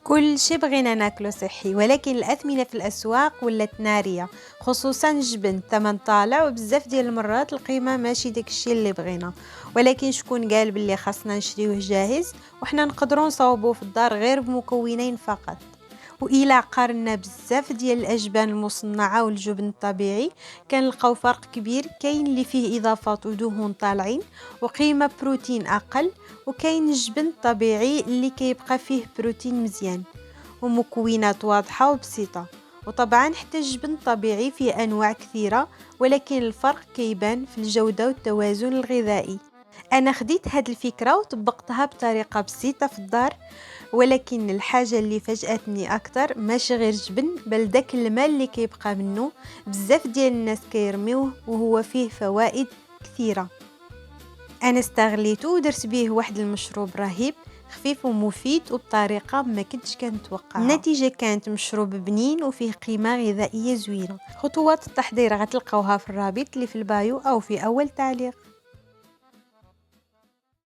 كل شي بغينا ناكلو صحي، ولكن الأثمنة في الأسواق ولات نارية، خصوصا الجبن الثمن طالع، وبزاف ديال المرات القيمة ماشي داك الشي اللي بغينا. ولكن شكون قال باللي خاصنا نشريوه جاهز وحنا نقدروا نصاوبوه في الدار غير بمكونين فقط؟ وإلا قارنا بزاف ديال الأجبان المصنعة والجبن الطبيعي كنلقاو فرق كبير. كاين اللي فيه إضافات ودهون طالعين وقيمة بروتين أقل، وكاين الجبن الطبيعي اللي كيبقى فيه بروتين مزيان ومكونات واضحة وبسيطة. وطبعا حتى الجبن الطبيعي فيه أنواع كثيرة، ولكن الفرق كيبان في الجودة والتوازن الغذائي. أنا خديت هاد الفكرة وطبقتها بطريقة بسيطة في الدار، ولكن الحاجة اللي فاجأتني أكتر ماشي غير جبن، بل داك الماء اللي كيبقى منه بزاف ديال الناس كيرميوه وهو فيه فوائد كثيرة. أنا استغليته ودرت بيه واحد المشروب رهيب، خفيف ومفيد وبطريقة ما كنتش كنتوقعها. النتيجة كانت مشروب بنين وفيه قيمة غذائية زوينة. خطوات التحضير غتلقاوها في الرابط اللي في البايو أو في أول تعليق.